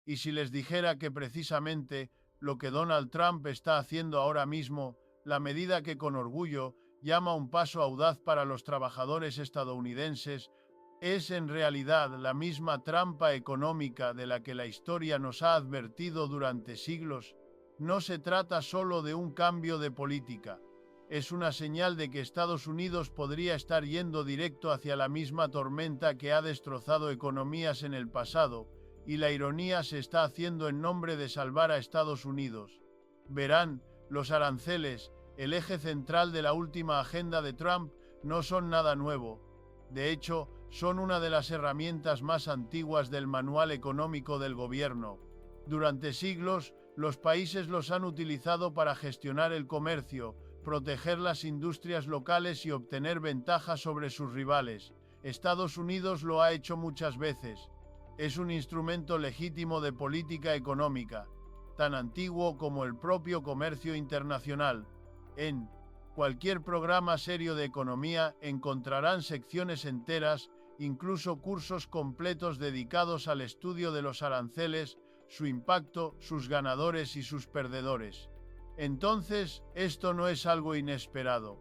Y si les dijera que precisamente lo que Donald Trump está haciendo ahora mismo, la medida que con orgullo llama un paso audaz para los trabajadores estadounidenses, es en realidad la misma trampa económica de la que la historia nos ha advertido durante siglos. No se trata solo de un cambio de política. Es una señal de que Estados Unidos podría estar yendo directo hacia la misma tormenta que ha destrozado economías en el pasado, y la ironía se está haciendo en nombre de salvar a Estados Unidos. Verán, los aranceles, el eje central de la última agenda de Trump, no son nada nuevo. De hecho, son una de las herramientas más antiguas del manual económico del gobierno. Durante siglos, los países los han utilizado para gestionar el comercio, proteger las industrias locales y obtener ventajas sobre sus rivales. Estados Unidos lo ha hecho muchas veces. Es un instrumento legítimo de política económica, tan antiguo como el propio comercio internacional. En cualquier programa serio de economía encontrarán secciones enteras, incluso cursos completos dedicados al estudio de los aranceles, su impacto, sus ganadores y sus perdedores. Entonces, esto no es algo inesperado.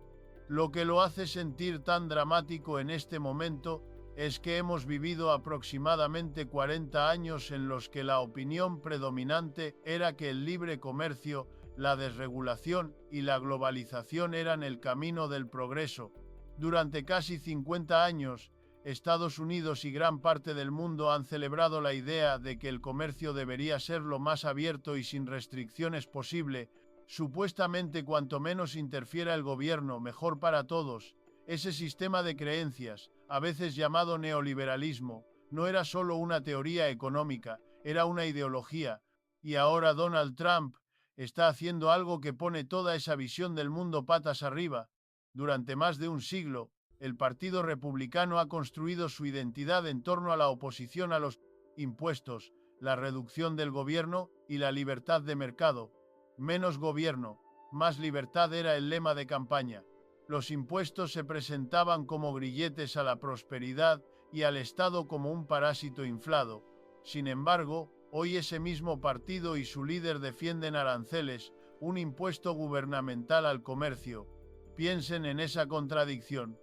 Lo que lo hace sentir tan dramático en este momento es que hemos vivido aproximadamente 40 años en los que la opinión predominante era que el libre comercio, la desregulación y la globalización eran el camino del progreso. Durante casi 50 años, Estados Unidos y gran parte del mundo han celebrado la idea de que el comercio debería ser lo más abierto y sin restricciones posible. Supuestamente cuanto menos interfiera el gobierno, mejor para todos. Ese sistema de creencias, a veces llamado neoliberalismo, no era solo una teoría económica, era una ideología. Y ahora Donald Trump está haciendo algo que pone toda esa visión del mundo patas arriba. Durante más de un siglo, el Partido Republicano ha construido su identidad en torno a la oposición a los impuestos, la reducción del gobierno y la libertad de mercado. Menos gobierno, más libertad era el lema de campaña. Los impuestos se presentaban como grilletes a la prosperidad y al Estado como un parásito inflado. Sin embargo, hoy ese mismo partido y su líder defienden aranceles, un impuesto gubernamental al comercio. Piensen en esa contradicción.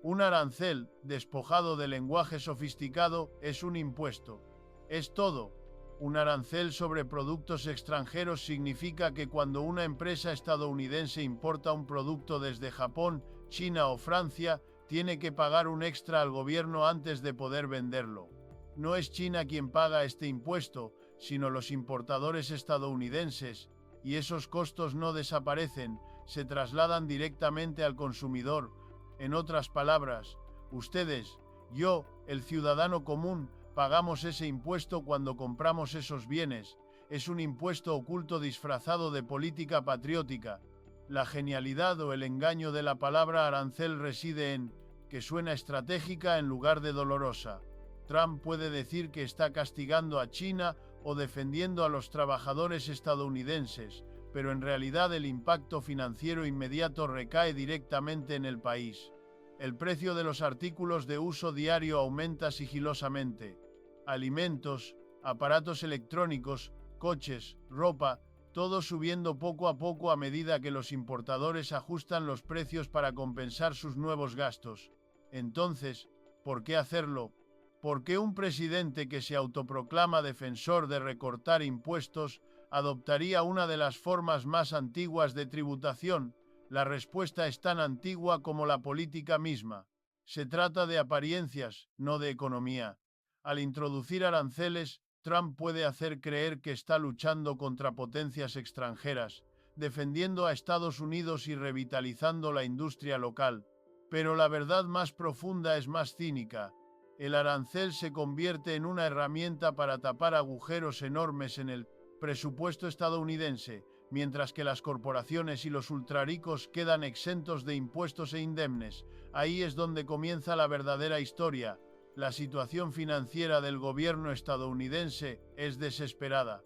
Un arancel, despojado de lenguaje sofisticado, es un impuesto. Es todo. Un arancel sobre productos extranjeros significa que cuando una empresa estadounidense importa un producto desde Japón, China o Francia, tiene que pagar un extra al gobierno antes de poder venderlo. No es China quien paga este impuesto, sino los importadores estadounidenses, y esos costos no desaparecen, se trasladan directamente al consumidor. En otras palabras, ustedes, yo, el ciudadano común, pagamos ese impuesto cuando compramos esos bienes. Es un impuesto oculto disfrazado de política patriótica. La genialidad o el engaño de la palabra arancel reside en que suena estratégica en lugar de dolorosa. Trump puede decir que está castigando a China o defendiendo a los trabajadores estadounidenses, pero en realidad el impacto financiero inmediato recae directamente en el país. El precio de los artículos de uso diario aumenta sigilosamente. Alimentos, aparatos electrónicos, coches, ropa, todo subiendo poco a poco a medida que los importadores ajustan los precios para compensar sus nuevos gastos. Entonces, ¿por qué hacerlo? ¿Por qué un presidente que se autoproclama defensor de recortar impuestos adoptaría una de las formas más antiguas de tributación? La respuesta es tan antigua como la política misma. Se trata de apariencias, no de economía. Al introducir aranceles, Trump puede hacer creer que está luchando contra potencias extranjeras, defendiendo a Estados Unidos y revitalizando la industria local. Pero la verdad más profunda es más cínica. El arancel se convierte en una herramienta para tapar agujeros enormes en el presupuesto estadounidense, mientras que las corporaciones y los ultrarricos quedan exentos de impuestos e indemnes. Ahí es donde comienza la verdadera historia. La situación financiera del gobierno estadounidense es desesperada.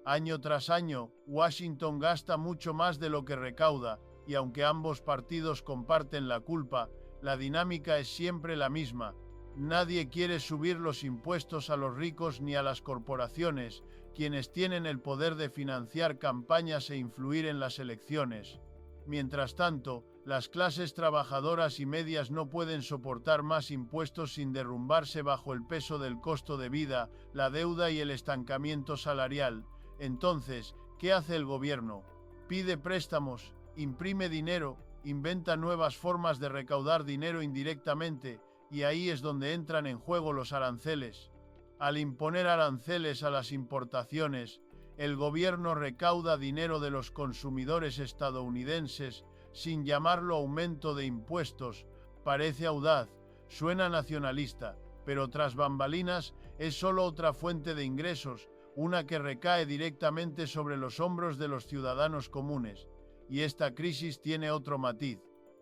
Año tras año, Washington gasta mucho más de lo que recauda, y aunque ambos partidos comparten la culpa, la dinámica es siempre la misma. Nadie quiere subir los impuestos a los ricos ni a las corporaciones, quienes tienen el poder de financiar campañas e influir en las elecciones. Mientras tanto, las clases trabajadoras y medias no pueden soportar más impuestos sin derrumbarse bajo el peso del costo de vida, la deuda y el estancamiento salarial. Entonces, ¿qué hace el gobierno? Pide préstamos, imprime dinero, inventa nuevas formas de recaudar dinero indirectamente, y ahí es donde entran en juego los aranceles. Al imponer aranceles a las importaciones, el gobierno recauda dinero de los consumidores estadounidenses sin llamarlo aumento de impuestos. Parece audaz, suena nacionalista, pero tras bambalinas es solo otra fuente de ingresos, una que recae directamente sobre los hombros de los ciudadanos comunes. Y esta crisis tiene otro matiz.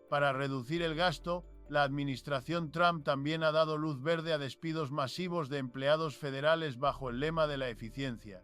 Para reducir el gasto, la administración Trump también ha dado luz verde a despidos masivos de empleados federales bajo el lema de la eficiencia.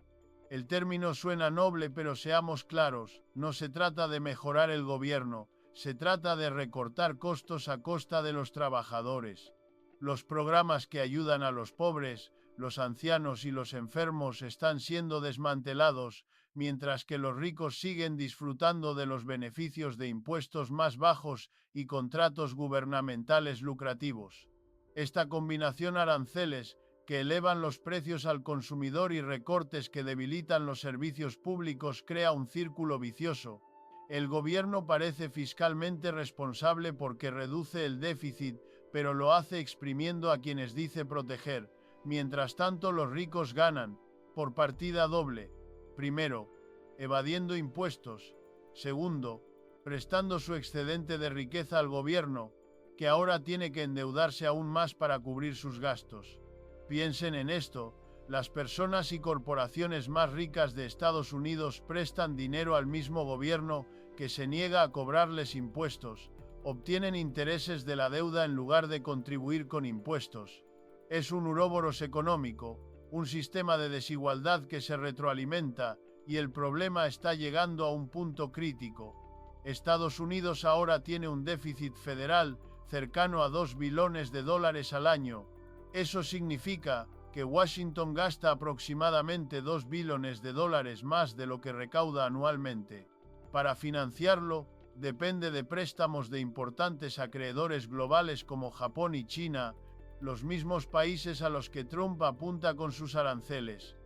El término suena noble, pero seamos claros, no se trata de mejorar el gobierno, se trata de recortar costos a costa de los trabajadores. Los programas que ayudan a los pobres, los ancianos y los enfermos están siendo desmantelados, mientras que los ricos siguen disfrutando de los beneficios de impuestos más bajos y contratos gubernamentales lucrativos. Esta combinación aranceles, que elevan los precios al consumidor y recortes que debilitan los servicios públicos, crea un círculo vicioso. El gobierno parece fiscalmente responsable porque reduce el déficit, pero lo hace exprimiendo a quienes dice proteger. Mientras tanto, los ricos ganan, por partida doble. Primero, evadiendo impuestos. Segundo, prestando su excedente de riqueza al gobierno, que ahora tiene que endeudarse aún más para cubrir sus gastos. Piensen en esto, las personas y corporaciones más ricas de Estados Unidos prestan dinero al mismo gobierno que se niega a cobrarles impuestos, obtienen intereses de la deuda en lugar de contribuir con impuestos. Es un uroboros económico, un sistema de desigualdad que se retroalimenta, y el problema está llegando a un punto crítico. Estados Unidos ahora tiene un déficit federal cercano a $2 billones al año. Eso significa que Washington gasta aproximadamente $2 billones más de lo que recauda anualmente. Para financiarlo, depende de préstamos de importantes acreedores globales como Japón y China, los mismos países a los que Trump apunta con sus aranceles.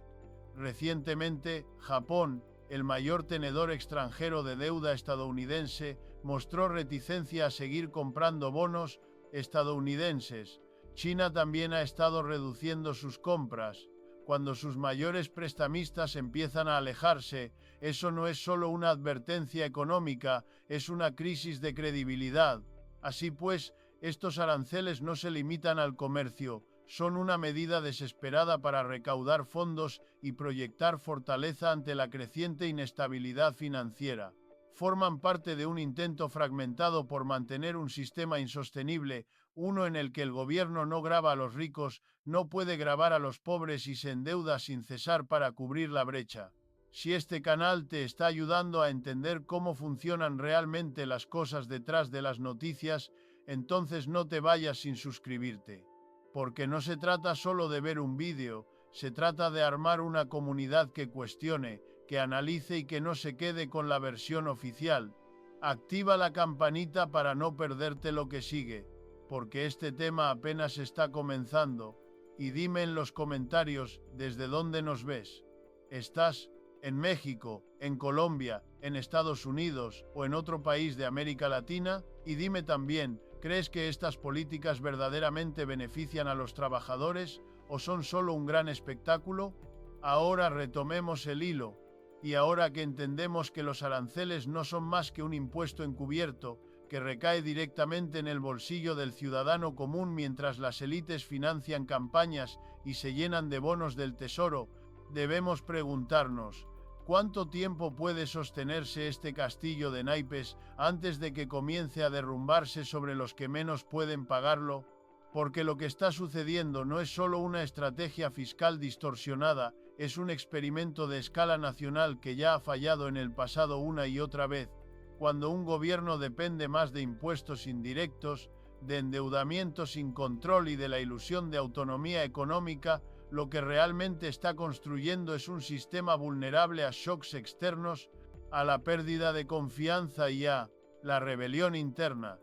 Recientemente, Japón, el mayor tenedor extranjero de deuda estadounidense, mostró reticencia a seguir comprando bonos estadounidenses. China también ha estado reduciendo sus compras. Cuando sus mayores prestamistas empiezan a alejarse, eso no es solo una advertencia económica, es una crisis de credibilidad. Así pues, estos aranceles no se limitan al comercio, son una medida desesperada para recaudar fondos y proyectar fortaleza ante la creciente inestabilidad financiera. Forman parte de un intento fragmentado por mantener un sistema insostenible, uno en el que el gobierno no grava a los ricos, no puede gravar a los pobres y se endeuda sin cesar para cubrir la brecha. Si este canal te está ayudando a entender cómo funcionan realmente las cosas detrás de las noticias, entonces no te vayas sin suscribirte. Porque no se trata solo de ver un vídeo, se trata de armar una comunidad que cuestione, que analice y que no se quede con la versión oficial. Activa la campanita para no perderte lo que sigue, porque este tema apenas está comenzando. Y dime en los comentarios desde dónde nos ves. ¿Estás en México, en Colombia, en Estados Unidos o en otro país de América Latina? Y dime también, ¿crees que estas políticas verdaderamente benefician a los trabajadores o son solo un gran espectáculo? Ahora retomemos el hilo. Y ahora que entendemos que los aranceles no son más que un impuesto encubierto, que recae directamente en el bolsillo del ciudadano común mientras las élites financian campañas y se llenan de bonos del tesoro, debemos preguntarnos, ¿cuánto tiempo puede sostenerse este castillo de naipes antes de que comience a derrumbarse sobre los que menos pueden pagarlo? Porque lo que está sucediendo no es solo una estrategia fiscal distorsionada, es un experimento de escala nacional que ya ha fallado en el pasado una y otra vez. Cuando un gobierno depende más de impuestos indirectos, de endeudamiento sin control y de la ilusión de autonomía económica, lo que realmente está construyendo es un sistema vulnerable a shocks externos, a la pérdida de confianza y a la rebelión interna.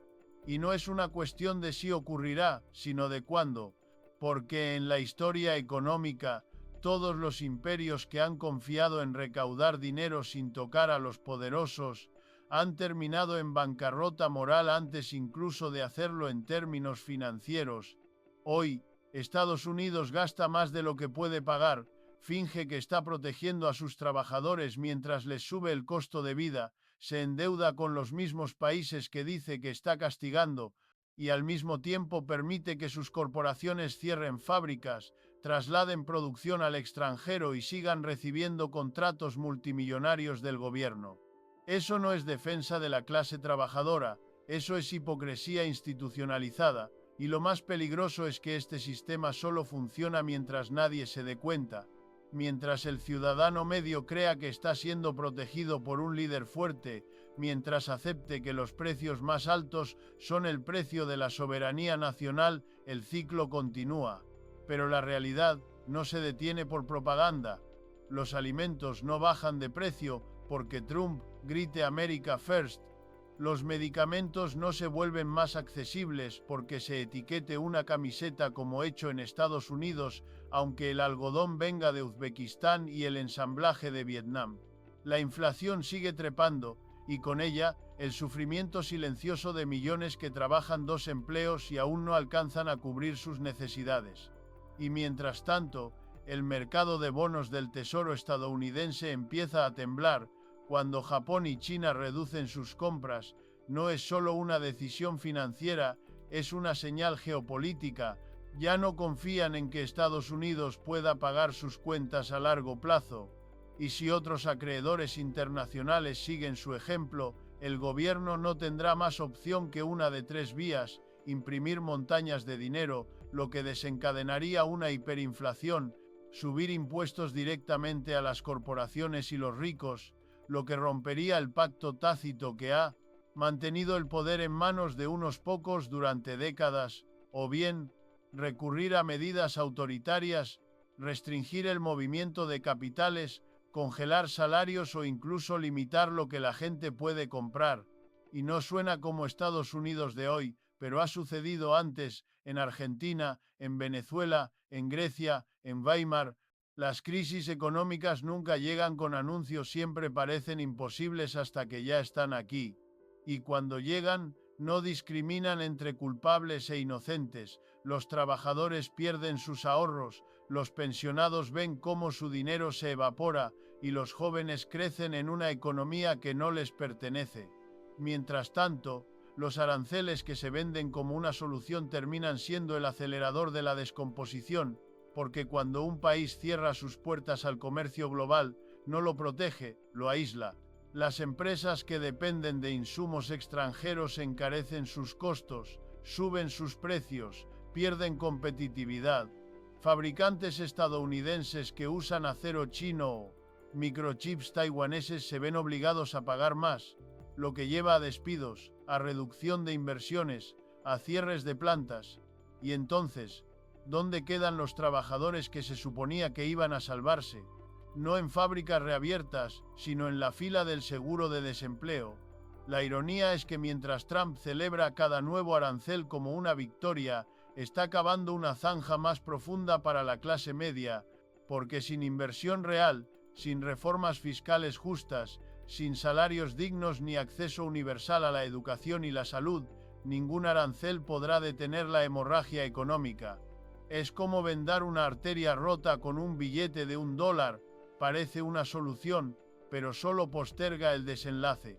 Y no es una cuestión de si ocurrirá, sino de cuándo, porque en la historia económica, todos los imperios que han confiado en recaudar dinero sin tocar a los poderosos, han terminado en bancarrota moral antes incluso de hacerlo en términos financieros. Hoy, Estados Unidos gasta más de lo que puede pagar, finge que está protegiendo a sus trabajadores mientras les sube el costo de vida, se endeuda con los mismos países que dice que está castigando, y al mismo tiempo permite que sus corporaciones cierren fábricas, trasladen producción al extranjero y sigan recibiendo contratos multimillonarios del gobierno. Eso no es defensa de la clase trabajadora, eso es hipocresía institucionalizada, y lo más peligroso es que este sistema solo funciona mientras nadie se dé cuenta, mientras el ciudadano medio crea que está siendo protegido por un líder fuerte, mientras acepte que los precios más altos son el precio de la soberanía nacional, el ciclo continúa. Pero la realidad no se detiene por propaganda. Los alimentos no bajan de precio porque Trump grite America First. Los medicamentos no se vuelven más accesibles porque se etiquete una camiseta como hecho en Estados Unidos, aunque el algodón venga de Uzbekistán y el ensamblaje de Vietnam. La inflación sigue trepando, y con ella, el sufrimiento silencioso de millones que trabajan 2 empleos y aún no alcanzan a cubrir sus necesidades. Y mientras tanto, el mercado de bonos del Tesoro estadounidense empieza a temblar. Cuando Japón y China reducen sus compras, no es solo una decisión financiera, es una señal geopolítica. Ya no confían en que Estados Unidos pueda pagar sus cuentas a largo plazo. Y si otros acreedores internacionales siguen su ejemplo, el gobierno no tendrá más opción que una de 3 vías: imprimir montañas de dinero, lo que desencadenaría una hiperinflación, subir impuestos directamente a las corporaciones y los ricos, lo que rompería el pacto tácito que ha mantenido el poder en manos de unos pocos durante décadas, o bien recurrir a medidas autoritarias, restringir el movimiento de capitales, congelar salarios o incluso limitar lo que la gente puede comprar. Y no suena como Estados Unidos de hoy, pero ha sucedido antes, en Argentina, en Venezuela, en Grecia, en Weimar. Las crisis económicas nunca llegan con anuncios, siempre parecen imposibles hasta que ya están aquí. Y cuando llegan, no discriminan entre culpables e inocentes. Los trabajadores pierden sus ahorros, los pensionados ven cómo su dinero se evapora y los jóvenes crecen en una economía que no les pertenece. Mientras tanto, los aranceles que se venden como una solución terminan siendo el acelerador de la descomposición, porque cuando un país cierra sus puertas al comercio global, no lo protege, lo aísla. Las empresas que dependen de insumos extranjeros encarecen sus costos, suben sus precios, pierden competitividad. Fabricantes estadounidenses que usan acero chino o microchips taiwaneses se ven obligados a pagar más, lo que lleva a despidos, a reducción de inversiones, a cierres de plantas. Y entonces, ¿dónde quedan los trabajadores que se suponía que iban a salvarse? No en fábricas reabiertas, sino en la fila del seguro de desempleo. La ironía es que mientras Trump celebra cada nuevo arancel como una victoria, está cavando una zanja más profunda para la clase media, porque sin inversión real, sin reformas fiscales justas, sin salarios dignos ni acceso universal a la educación y la salud, ningún arancel podrá detener la hemorragia económica. Es como vendar una arteria rota con un billete de $1. Parece una solución, pero solo posterga el desenlace.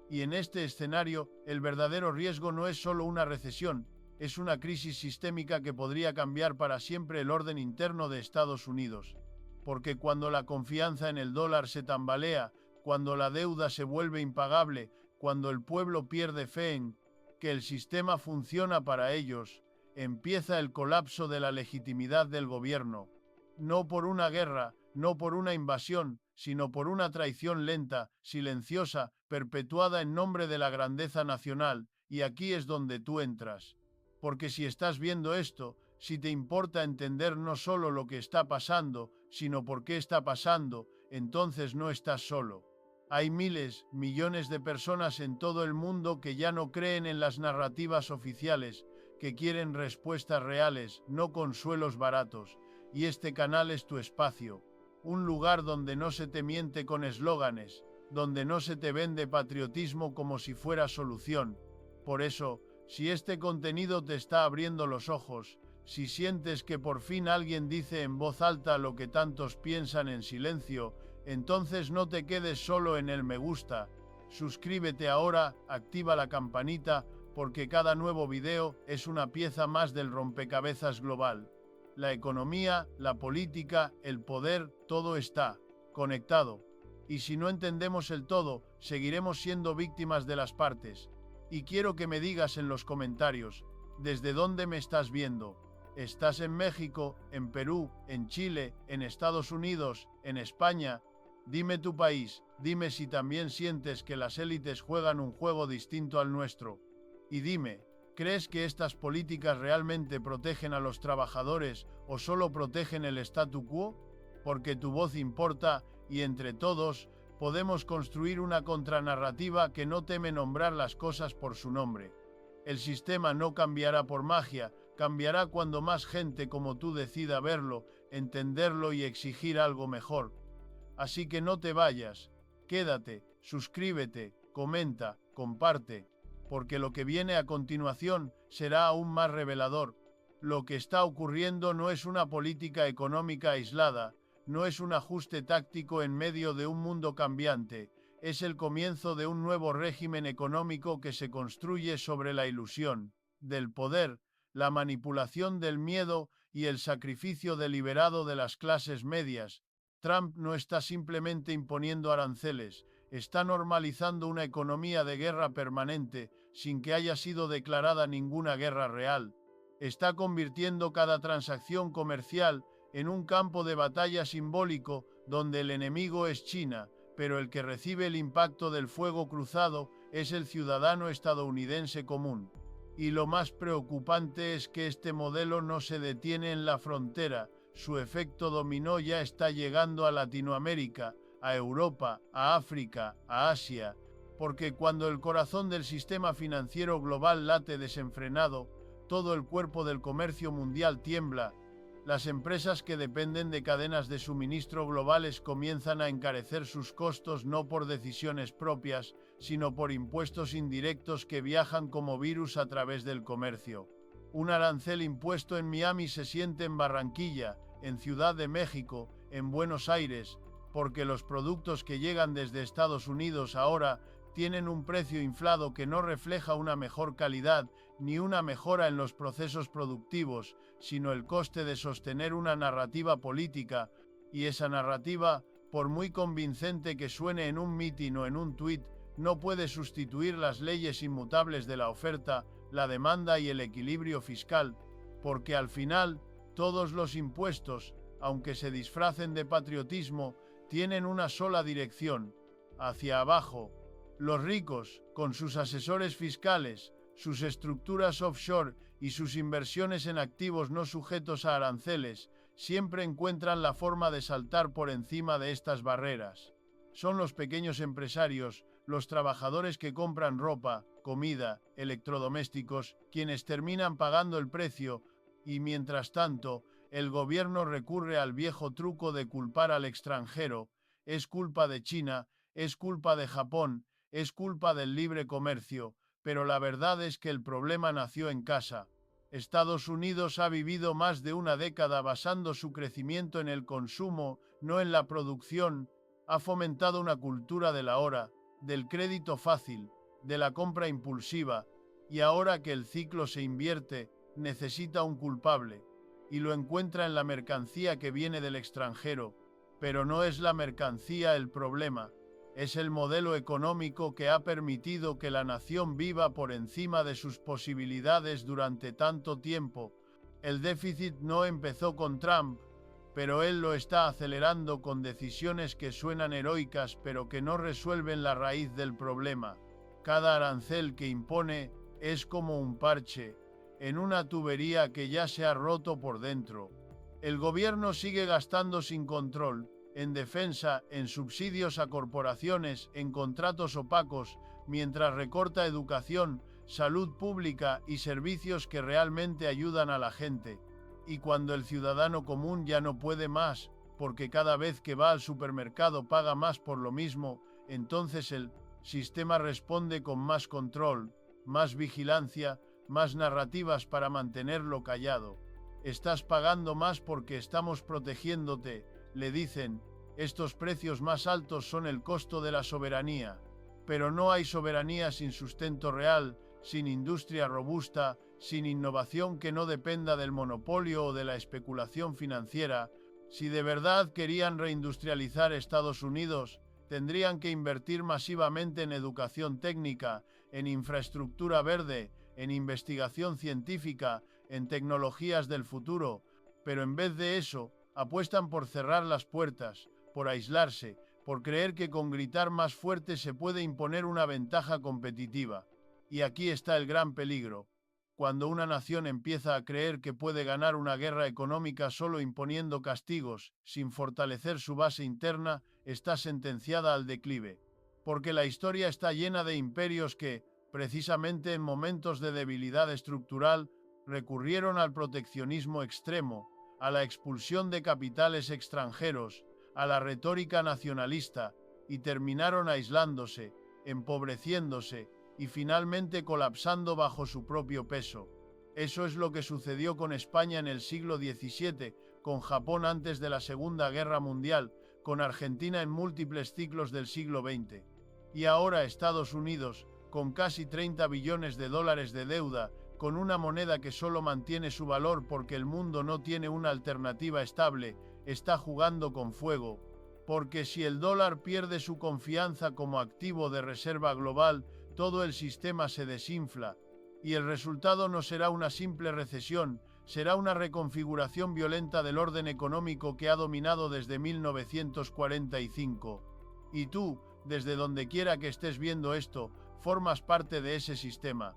Y en este escenario, el verdadero riesgo no es solo una recesión, es una crisis sistémica que podría cambiar para siempre el orden interno de Estados Unidos. Porque cuando la confianza en el dólar se tambalea, cuando la deuda se vuelve impagable, cuando el pueblo pierde fe en que el sistema funciona para ellos, empieza el colapso de la legitimidad del gobierno. No por una guerra, no por una invasión, sino por una traición lenta, silenciosa, perpetuada en nombre de la grandeza nacional, y aquí es donde tú entras. Porque si estás viendo esto, si te importa entender no solo lo que está pasando, sino por qué está pasando, entonces no estás solo. Hay miles, millones de personas en todo el mundo que ya no creen en las narrativas oficiales, que quieren respuestas reales, no consuelos baratos. Y este canal es tu espacio. Un lugar donde no se te miente con eslóganes, donde no se te vende patriotismo como si fuera solución. Por eso, si este contenido te está abriendo los ojos, si sientes que por fin alguien dice en voz alta lo que tantos piensan en silencio, entonces no te quedes solo en el me gusta. Suscríbete ahora, activa la campanita, porque cada nuevo video es una pieza más del rompecabezas global. La economía, la política, el poder, todo está conectado. Y si no entendemos el todo, seguiremos siendo víctimas de las partes. Y quiero que me digas en los comentarios, ¿desde dónde me estás viendo? ¿Estás en México, en Perú, en Chile, en Estados Unidos, en España? Dime tu país, dime si también sientes que las élites juegan un juego distinto al nuestro. Y dime, ¿crees que estas políticas realmente protegen a los trabajadores o solo protegen el statu quo? Porque tu voz importa y entre todos podemos construir una contranarrativa que no teme nombrar las cosas por su nombre. El sistema no cambiará por magia, cambiará cuando más gente como tú decida verlo, entenderlo y exigir algo mejor. Así que no te vayas, quédate, suscríbete, comenta, comparte, porque lo que viene a continuación será aún más revelador. Lo que está ocurriendo no es una política económica aislada, no es un ajuste táctico en medio de un mundo cambiante, es el comienzo de un nuevo régimen económico que se construye sobre la ilusión del poder, la manipulación del miedo y el sacrificio deliberado de las clases medias. Trump no está simplemente imponiendo aranceles, está normalizando una economía de guerra permanente sin que haya sido declarada ninguna guerra real. Está convirtiendo cada transacción comercial en un campo de batalla simbólico donde el enemigo es China, pero el que recibe el impacto del fuego cruzado es el ciudadano estadounidense común. Y lo más preocupante es que este modelo no se detiene en la frontera, su efecto dominó ya está llegando a Latinoamérica, a Europa, a África, a Asia, porque cuando el corazón del sistema financiero global late desenfrenado, todo el cuerpo del comercio mundial tiembla. Las empresas que dependen de cadenas de suministro globales comienzan a encarecer sus costos no por decisiones propias, sino por impuestos indirectos que viajan como virus a través del comercio. Un arancel impuesto en Miami se siente en Barranquilla, en Ciudad de México, en Buenos Aires, porque los productos que llegan desde Estados Unidos ahora tienen un precio inflado que no refleja una mejor calidad ni una mejora en los procesos productivos, sino el coste de sostener una narrativa política, y esa narrativa, por muy convincente que suene en un mitin o en un tuit, no puede sustituir las leyes inmutables de la oferta, la demanda y el equilibrio fiscal, porque al final, todos los impuestos, aunque se disfracen de patriotismo, tienen una sola dirección, hacia abajo. Los ricos, con sus asesores fiscales, sus estructuras offshore y sus inversiones en activos no sujetos a aranceles, siempre encuentran la forma de saltar por encima de estas barreras. Son los pequeños empresarios, los trabajadores que compran ropa, comida, electrodomésticos, quienes terminan pagando el precio, y mientras tanto, el gobierno recurre al viejo truco de culpar al extranjero. Es culpa de China, es culpa de Japón, es culpa del libre comercio, pero la verdad es que el problema nació en casa. Estados Unidos ha vivido más de una década basando su crecimiento en el consumo, no en la producción. Ha fomentado una cultura de la hora, del crédito fácil, de la compra impulsiva, y ahora que el ciclo se invierte, necesita un culpable, y lo encuentra en la mercancía que viene del extranjero. Pero no es la mercancía el problema, es el modelo económico que ha permitido que la nación viva por encima de sus posibilidades durante tanto tiempo. El déficit no empezó con Trump, pero él lo está acelerando con decisiones que suenan heroicas pero que no resuelven la raíz del problema. Cada arancel que impone es como un parche. en una tubería que ya se ha roto por dentro. El gobierno sigue gastando sin control, en defensa, en subsidios a corporaciones, en contratos opacos, mientras recorta educación, salud pública y servicios que realmente ayudan a la gente. Y cuando el ciudadano común ya no puede más, porque cada vez que va al supermercado paga más por lo mismo, entonces el sistema responde con más control, más vigilancia, más narrativas para mantenerlo callado. Estás pagando más porque estamos protegiéndote, le dicen. Estos precios más altos son el costo de la soberanía. Pero no hay soberanía sin sustento real, sin industria robusta, sin innovación que no dependa del monopolio o de la especulación financiera. Si de verdad querían reindustrializar Estados Unidos, tendrían que invertir masivamente en educación técnica, en infraestructura verde, en investigación científica, en tecnologías del futuro, pero en vez de eso, apuestan por cerrar las puertas, por aislarse, por creer que con gritar más fuerte se puede imponer una ventaja competitiva. Y aquí está el gran peligro. Cuando una nación empieza a creer que puede ganar una guerra económica solo imponiendo castigos, sin fortalecer su base interna, está sentenciada al declive. Porque la historia está llena de imperios que, precisamente en momentos de debilidad estructural, recurrieron al proteccionismo extremo, a la expulsión de capitales extranjeros, a la retórica nacionalista, y terminaron aislándose, empobreciéndose y finalmente colapsando bajo su propio peso. Eso es lo que sucedió con España en el siglo XVII, con Japón antes de la Segunda Guerra Mundial, con Argentina en múltiples ciclos del siglo XX. Y ahora Estados Unidos, con casi 30 billones de dólares de deuda, con una moneda que solo mantiene su valor porque el mundo no tiene una alternativa estable, está jugando con fuego. Porque si el dólar pierde su confianza como activo de reserva global, todo el sistema se desinfla. Y el resultado no será una simple recesión, será una reconfiguración violenta del orden económico que ha dominado desde 1945. Y tú, desde donde quiera que estés viendo esto, formas parte de ese sistema.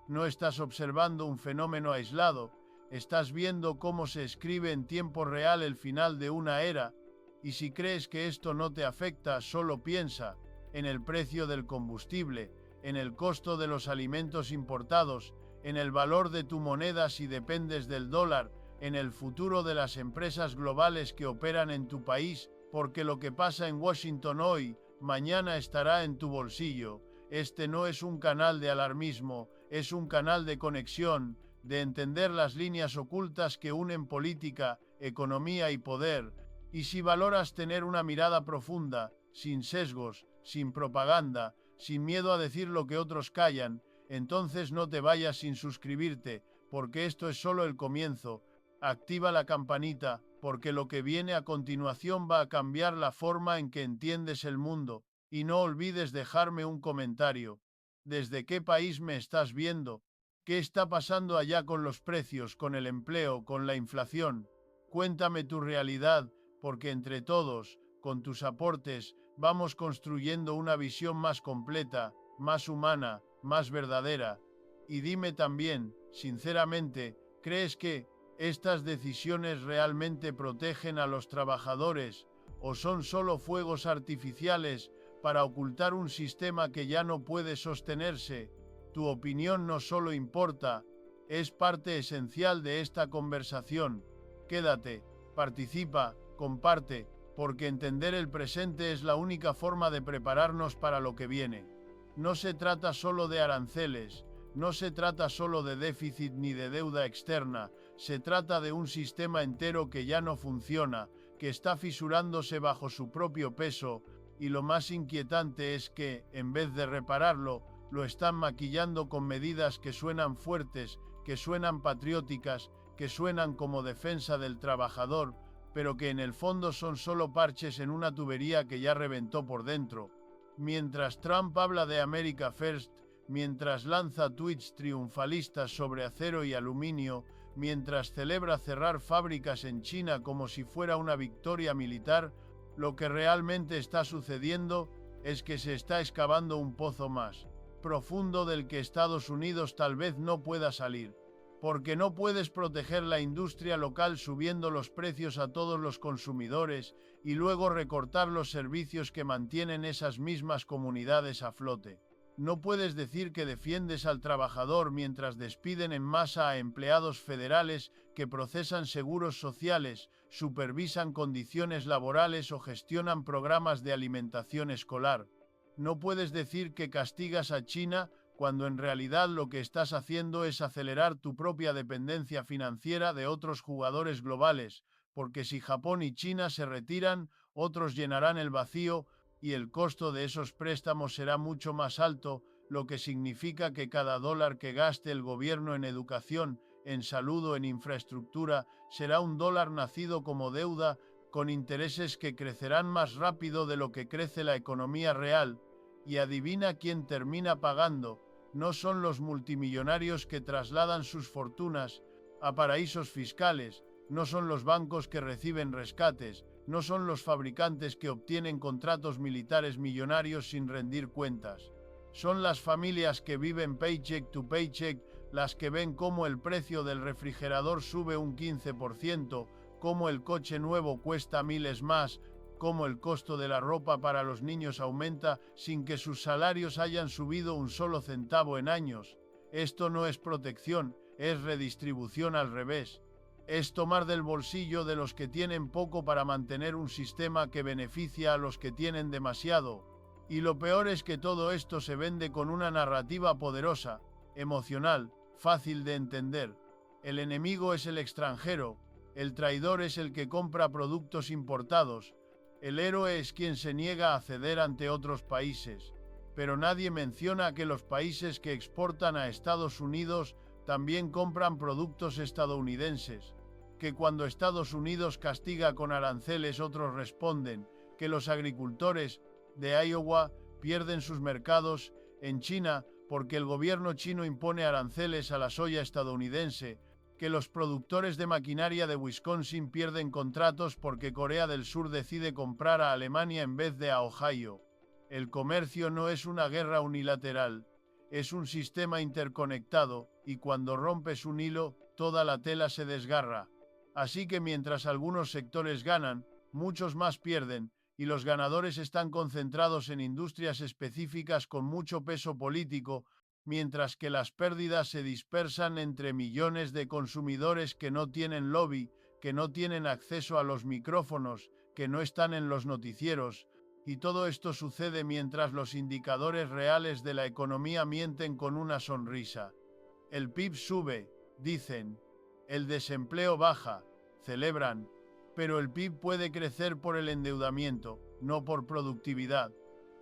No estás observando un fenómeno aislado, estás viendo cómo se escribe en tiempo real el final de una era, y si crees que esto no te afecta, solo piensa en el precio del combustible, en el costo de los alimentos importados, en el valor de tu moneda si dependes del dólar, en el futuro de las empresas globales que operan en tu país, porque lo que pasa en Washington hoy, mañana estará en tu bolsillo. Este no es un canal de alarmismo, es un canal de conexión, de entender las líneas ocultas que unen política, economía y poder. Y si valoras tener una mirada profunda, sin sesgos, sin propaganda, sin miedo a decir lo que otros callan, entonces no te vayas sin suscribirte, porque esto es solo el comienzo. Activa la campanita, porque lo que viene a continuación va a cambiar la forma en que entiendes el mundo. Y no olvides dejarme un comentario. ¿Desde qué país me estás viendo? ¿Qué está pasando allá con los precios, con el empleo, con la inflación? Cuéntame tu realidad, porque entre todos, con tus aportes, vamos construyendo una visión más completa, más humana, más verdadera. Y dime también, sinceramente, ¿crees que estas decisiones realmente protegen a los trabajadores o son solo fuegos artificiales para ocultar un sistema que ya no puede sostenerse? Tu opinión no solo importa, es parte esencial de esta conversación. Quédate, participa, comparte, porque entender el presente es la única forma de prepararnos para lo que viene. No se trata solo de aranceles, no se trata solo de déficit ni de deuda externa, se trata de un sistema entero que ya no funciona, que está fisurándose bajo su propio peso, y lo más inquietante es que, en vez de repararlo, lo están maquillando con medidas que suenan fuertes, que suenan patrióticas, que suenan como defensa del trabajador, pero que en el fondo son solo parches en una tubería que ya reventó por dentro. Mientras Trump habla de America First, mientras lanza tweets triunfalistas sobre acero y aluminio, mientras celebra cerrar fábricas en China como si fuera una victoria militar, lo que realmente está sucediendo es que se está excavando un pozo más profundo del que Estados Unidos tal vez no pueda salir. porque no puedes proteger la industria local subiendo los precios a todos los consumidores y luego recortar los servicios que mantienen esas mismas comunidades a flote. No puedes decir que defiendes al trabajador mientras despiden en masa a empleados federales que procesan seguros sociales, supervisan condiciones laborales o gestionan programas de alimentación escolar. No puedes decir que castigas a China cuando en realidad lo que estás haciendo es acelerar tu propia dependencia financiera de otros jugadores globales, porque si Japón y China se retiran, otros llenarán el vacío y el costo de esos préstamos será mucho más alto, lo que significa que cada dólar que gaste el gobierno en educación, en salud o en infraestructura será un dólar nacido como deuda, con intereses que crecerán más rápido de lo que crece la economía real. Y adivina quién termina pagando. No son los multimillonarios que trasladan sus fortunas a paraísos fiscales, no son los bancos que reciben rescates, no son los fabricantes que obtienen contratos militares millonarios sin rendir cuentas. Son las familias que viven paycheck to paycheck, las que ven cómo el precio del refrigerador sube un 15%, cómo el coche nuevo cuesta miles más, cómo el costo de la ropa para los niños aumenta sin que sus salarios hayan subido un solo centavo en años. Esto no es protección, es redistribución al revés. Es tomar del bolsillo de los que tienen poco para mantener un sistema que beneficia a los que tienen demasiado. Y lo peor es que todo esto se vende con una narrativa poderosa, emocional, fácil de entender. El enemigo es el extranjero, el traidor es el que compra productos importados, el héroe es quien se niega a ceder ante otros países. Pero nadie menciona que los países que exportan a Estados Unidos también compran productos estadounidenses, que cuando Estados Unidos castiga con aranceles otros responden, que los agricultores de Iowa pierden sus mercados en China porque el gobierno chino impone aranceles a la soya estadounidense, que los productores de maquinaria de Wisconsin pierden contratos porque Corea del Sur decide comprar a Alemania en vez de a Ohio. El comercio no es una guerra unilateral, es un sistema interconectado y cuando rompes un hilo, toda la tela se desgarra. Así que mientras algunos sectores ganan, muchos más pierden, y los ganadores están concentrados en industrias específicas con mucho peso político, mientras que las pérdidas se dispersan entre millones de consumidores que no tienen lobby, que no tienen acceso a los micrófonos, que no están en los noticieros, y todo esto sucede mientras los indicadores reales de la economía mienten con una sonrisa. El PIB sube, dicen. El desempleo baja, celebran. Pero el PIB puede crecer por el endeudamiento, no por productividad.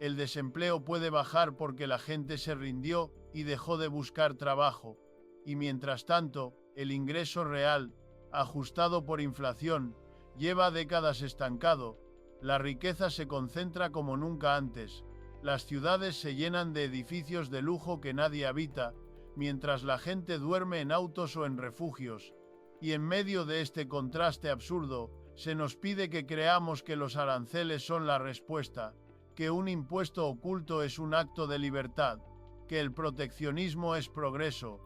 El desempleo puede bajar porque la gente se rindió y dejó de buscar trabajo. Y mientras tanto, el ingreso real, ajustado por inflación, lleva décadas estancado. La riqueza se concentra como nunca antes. Las ciudades se llenan de edificios de lujo que nadie habita, mientras la gente duerme en autos o en refugios. Y en medio de este contraste absurdo, se nos pide que creamos que los aranceles son la respuesta, que un impuesto oculto es un acto de libertad, que el proteccionismo es progreso.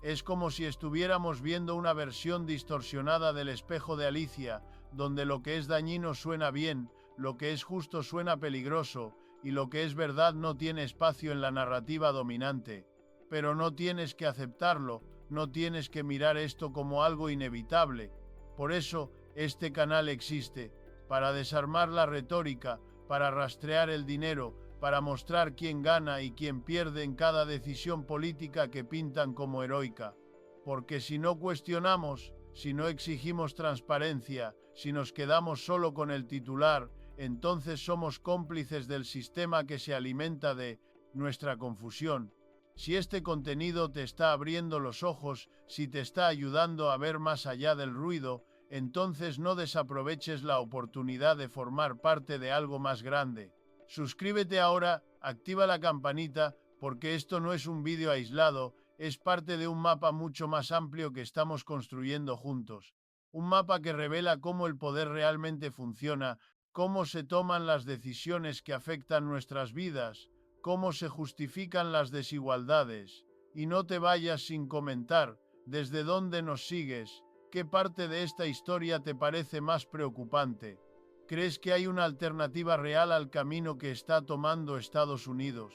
Es como si estuviéramos viendo una versión distorsionada del espejo de Alicia, donde lo que es dañino suena bien, lo que es justo suena peligroso, y lo que es verdad no tiene espacio en la narrativa dominante. Pero no tienes que aceptarlo, no tienes que mirar esto como algo inevitable. Por eso, este canal existe, para desarmar la retórica, para rastrear el dinero, para mostrar quién gana y quién pierde en cada decisión política que pintan como heroica. Porque si no cuestionamos, si no exigimos transparencia, si nos quedamos solo con el titular, entonces somos cómplices del sistema que se alimenta de nuestra confusión. Si este contenido te está abriendo los ojos, si te está ayudando a ver más allá del ruido, entonces no desaproveches la oportunidad de formar parte de algo más grande. Suscríbete ahora, activa la campanita, porque esto no es un vídeo aislado, es parte de un mapa mucho más amplio que estamos construyendo juntos. Un mapa que revela cómo el poder realmente funciona, cómo se toman las decisiones que afectan nuestras vidas, cómo se justifican las desigualdades. Y no te vayas sin comentar, ¿Desde dónde nos sigues? ¿Qué parte de esta historia te parece más preocupante? ¿Crees que hay una alternativa real al camino que está tomando Estados Unidos?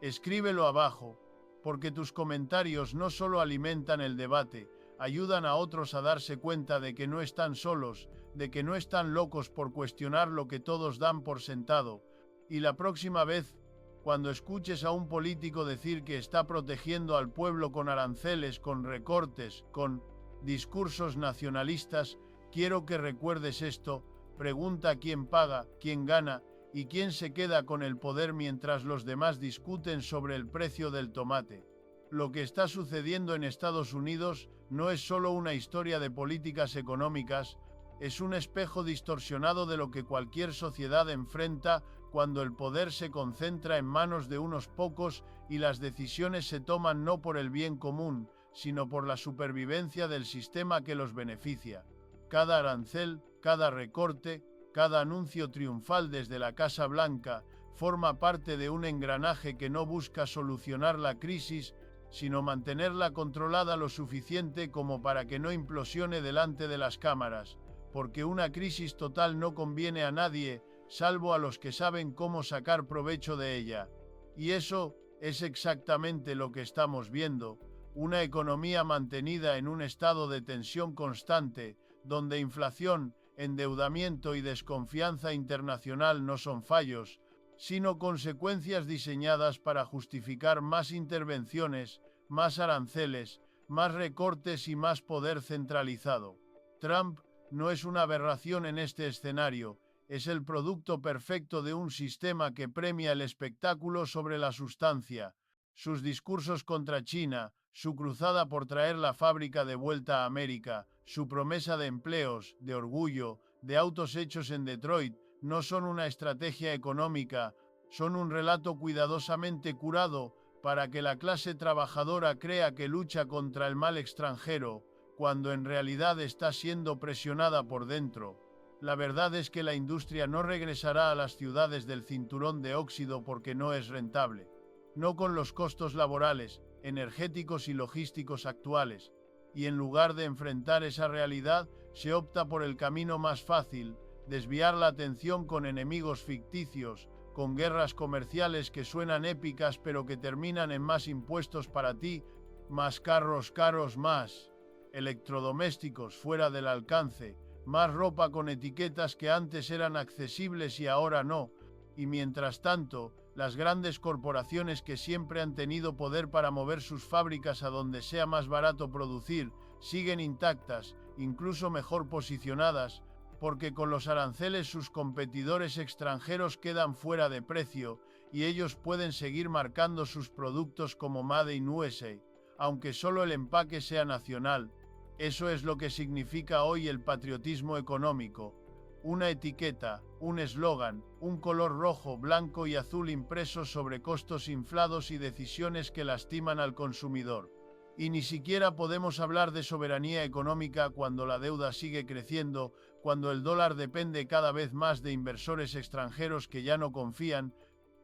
Escríbelo abajo, porque tus comentarios no solo alimentan el debate, ayudan a otros a darse cuenta de que no están solos, de que no están locos por cuestionar lo que todos dan por sentado. Y la próxima vez, cuando escuches a un político decir que está protegiendo al pueblo con aranceles, con recortes, con discursos nacionalistas, quiero que recuerdes esto: pregunta quién paga, quién gana y quién se queda con el poder mientras los demás discuten sobre el precio del tomate. Lo que está sucediendo en Estados Unidos no es solo una historia de políticas económicas, es un espejo distorsionado de lo que cualquier sociedad enfrenta cuando el poder se concentra en manos de unos pocos y las decisiones se toman no por el bien común, sino por la supervivencia del sistema que los beneficia. Cada arancel, cada recorte, cada anuncio triunfal desde la Casa Blanca forma parte de un engranaje que no busca solucionar la crisis, sino mantenerla controlada lo suficiente como para que no implosione delante de las cámaras, porque una crisis total no conviene a nadie, salvo a los que saben cómo sacar provecho de ella. Y eso es exactamente lo que estamos viendo: una economía mantenida en un estado de tensión constante, donde inflación, endeudamiento y desconfianza internacional no son fallos, sino consecuencias diseñadas para justificar más intervenciones, más aranceles, más recortes y más poder centralizado. Trump no es una aberración en este escenario, es el producto perfecto de un sistema que premia el espectáculo sobre la sustancia. Sus discursos contra China, su cruzada por traer la fábrica de vuelta a América, su promesa de empleos, de orgullo, de autos hechos en Detroit, no son una estrategia económica, son un relato cuidadosamente curado para que la clase trabajadora crea que lucha contra el mal extranjero, cuando en realidad está siendo presionada por dentro. La verdad es que la industria no regresará a las ciudades del cinturón de óxido porque no es rentable. No con los costos laborales, energéticos y logísticos actuales. Y en lugar de enfrentar esa realidad, se opta por el camino más fácil: desviar la atención con enemigos ficticios, con guerras comerciales que suenan épicas pero que terminan en más impuestos para ti, más carros caros, más electrodomésticos fuera del alcance, más ropa con etiquetas que antes eran accesibles y ahora no. Y mientras tanto, las grandes corporaciones que siempre han tenido poder para mover sus fábricas a donde sea más barato producir, siguen intactas, incluso mejor posicionadas, porque con los aranceles sus competidores extranjeros quedan fuera de precio y ellos pueden seguir marcando sus productos como Made in USA, aunque solo el empaque sea nacional. Eso es lo que significa hoy el patriotismo económico: una etiqueta, un eslogan, un color rojo, blanco y azul impresos sobre costos inflados y decisiones que lastiman al consumidor. Y ni siquiera podemos hablar de soberanía económica cuando la deuda sigue creciendo, cuando el dólar depende cada vez más de inversores extranjeros que ya no confían,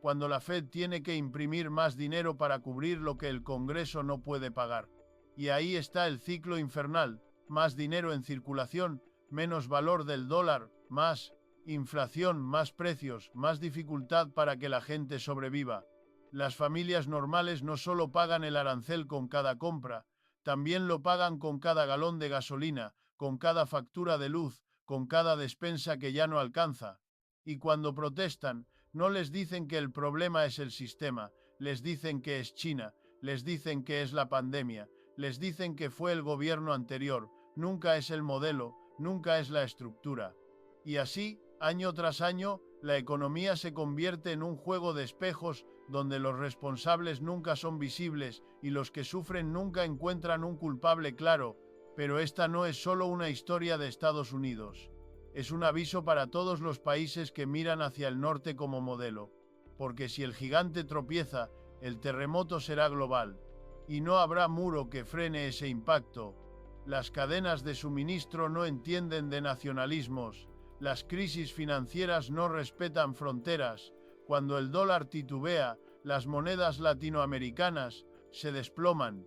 cuando la Fed tiene que imprimir más dinero para cubrir lo que el Congreso no puede pagar. Y ahí está el ciclo infernal: más dinero en circulación, menos valor del dólar, más inflación, más precios, más dificultad para que la gente sobreviva. Las familias normales no solo pagan el arancel con cada compra, también lo pagan con cada galón de gasolina, con cada factura de luz, con cada despensa que ya no alcanza. Y cuando protestan, no les dicen que el problema es el sistema, les dicen que es China, les dicen que es la pandemia, les dicen que fue el gobierno anterior, nunca es el modelo, nunca es la estructura. Y así, año tras año, la economía se convierte en un juego de espejos donde los responsables nunca son visibles y los que sufren nunca encuentran un culpable claro. Pero esta no es solo una historia de Estados Unidos. Es un aviso para todos los países que miran hacia el norte como modelo. Porque si el gigante tropieza, el terremoto será global. Y no habrá muro que frene ese impacto. Las cadenas de suministro no entienden de nacionalismos. Las crisis financieras no respetan fronteras. Cuando el dólar titubea, las monedas latinoamericanas se desploman.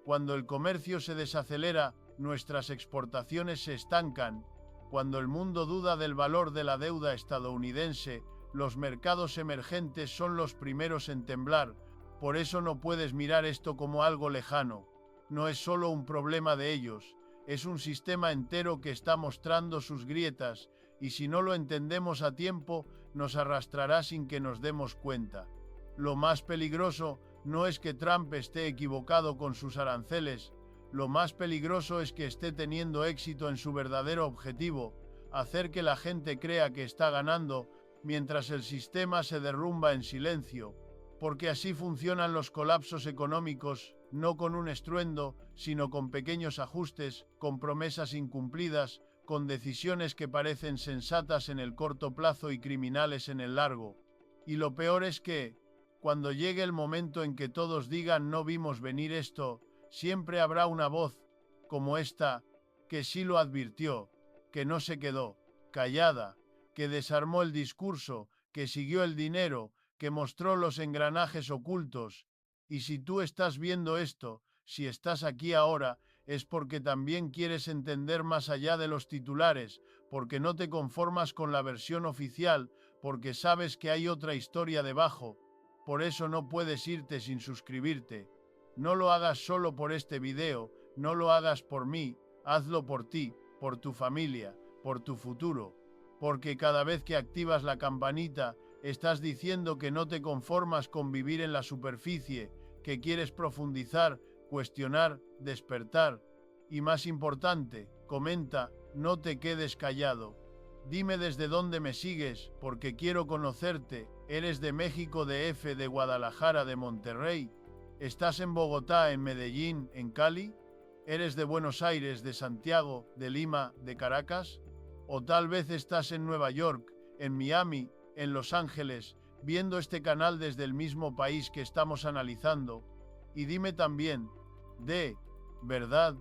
Cuando el comercio se desacelera, nuestras exportaciones se estancan. Cuando el mundo duda del valor de la deuda estadounidense, los mercados emergentes son los primeros en temblar. Por eso no puedes mirar esto como algo lejano. No es solo un problema de ellos, es un sistema entero que está mostrando sus grietas, y si no lo entendemos a tiempo, nos arrastrará sin que nos demos cuenta. Lo más peligroso no es que Trump esté equivocado con sus aranceles, lo más peligroso es que esté teniendo éxito en su verdadero objetivo, hacer que la gente crea que está ganando, mientras el sistema se derrumba en silencio, porque así funcionan los colapsos económicos, no con un estruendo, sino con pequeños ajustes, con promesas incumplidas, con decisiones que parecen sensatas en el corto plazo y criminales en el largo. Y lo peor es que, cuando llegue el momento en que todos digan no vimos venir esto, siempre habrá una voz, como esta, que sí lo advirtió, que no se quedó callada, que desarmó el discurso, que siguió el dinero, que mostró los engranajes ocultos. Y si tú estás viendo esto, si estás aquí ahora, es porque también quieres entender más allá de los titulares, porque no te conformas con la versión oficial, porque sabes que hay otra historia debajo. Por eso no puedes irte sin suscribirte. No lo hagas solo por este video, no lo hagas por mí, hazlo por ti, por tu familia, por tu futuro. Porque cada vez que activas la campanita, estás diciendo que no te conformas con vivir en la superficie, que quieres profundizar, cuestionar, despertar. Y más importante, comenta, no te quedes callado. Dime desde dónde me sigues, porque quiero conocerte. ¿Eres de México, DF, de Guadalajara, de Monterrey? ¿Estás en Bogotá, en Medellín, en Cali? ¿Eres de Buenos Aires, de Santiago, de Lima, de Caracas? ¿O tal vez estás en Nueva York, en Miami, en Los Ángeles, viendo este canal desde el mismo país que estamos analizando? Y dime también, ¿de verdad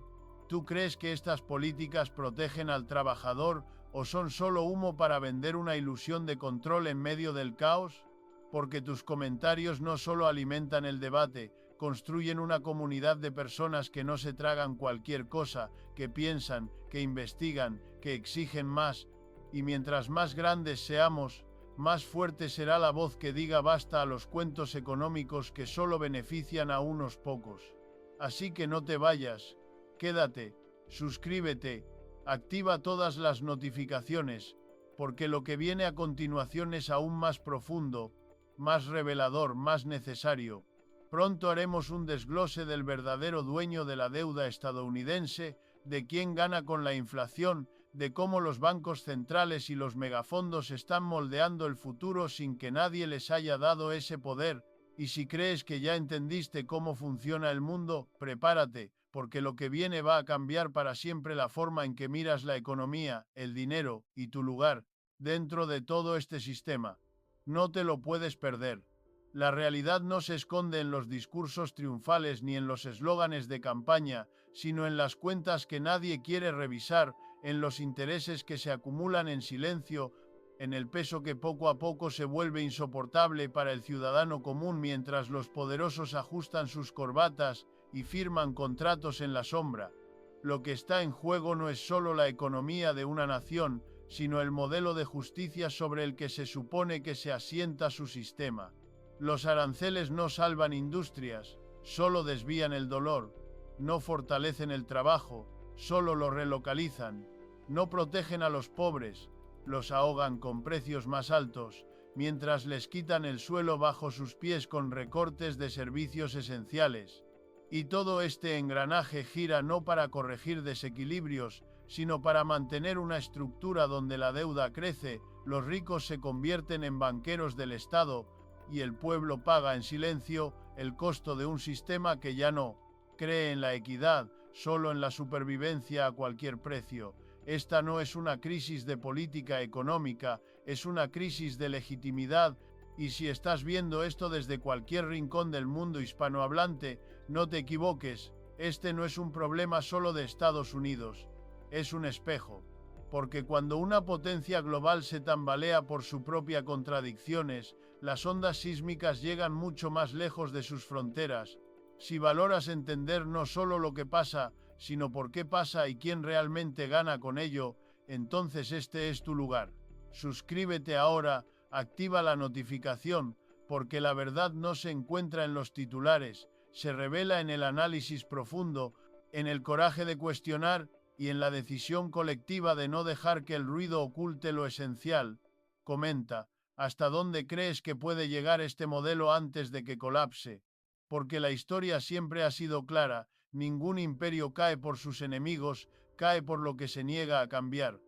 tú crees que estas políticas protegen al trabajador o son solo humo para vender una ilusión de control en medio del caos? Porque tus comentarios no solo alimentan el debate, construyen una comunidad de personas que no se tragan cualquier cosa, que piensan, que investigan, que exigen más, y mientras más grandes seamos, más fuerte será la voz que diga basta a los cuentos económicos que solo benefician a unos pocos. Así que no te vayas, quédate, suscríbete, activa todas las notificaciones, porque lo que viene a continuación es aún más profundo, más revelador, más necesario. Pronto haremos un desglose del verdadero dueño de la deuda estadounidense, de quién gana con la inflación, de cómo los bancos centrales y los megafondos están moldeando el futuro sin que nadie les haya dado ese poder. Y si crees que ya entendiste cómo funciona el mundo, prepárate, porque lo que viene va a cambiar para siempre la forma en que miras la economía, el dinero y tu lugar dentro de todo este sistema. No te lo puedes perder. La realidad no se esconde en los discursos triunfales ni en los eslóganes de campaña, sino en las cuentas que nadie quiere revisar, en los intereses que se acumulan en silencio, en el peso que poco a poco se vuelve insoportable para el ciudadano común mientras los poderosos ajustan sus corbatas y firman contratos en la sombra. Lo que está en juego no es solo la economía de una nación, sino el modelo de justicia sobre el que se supone que se asienta su sistema. Los aranceles no salvan industrias, solo desvían el dolor, no fortalecen el trabajo, solo lo relocalizan, no protegen a los pobres, los ahogan con precios más altos, mientras les quitan el suelo bajo sus pies con recortes de servicios esenciales. Y todo este engranaje gira no para corregir desequilibrios, sino para mantener una estructura donde la deuda crece, los ricos se convierten en banqueros del Estado, y el pueblo paga en silencio el costo de un sistema que ya no cree en la equidad, solo en la supervivencia a cualquier precio. Esta no es una crisis de política económica, es una crisis de legitimidad, y si estás viendo esto desde cualquier rincón del mundo hispanohablante, no te equivoques, este no es un problema solo de Estados Unidos, es un espejo. Porque cuando una potencia global se tambalea por su propia contradicciones, las ondas sísmicas llegan mucho más lejos de sus fronteras. Si valoras entender no solo lo que pasa, sino por qué pasa y quién realmente gana con ello, entonces este es tu lugar. Suscríbete ahora, activa la notificación, porque la verdad no se encuentra en los titulares, se revela en el análisis profundo, en el coraje de cuestionar y en la decisión colectiva de no dejar que el ruido oculte lo esencial. Comenta, ¿hasta dónde crees que puede llegar este modelo antes de que colapse? Porque la historia siempre ha sido clara, ningún imperio cae por sus enemigos, cae por lo que se niega a cambiar.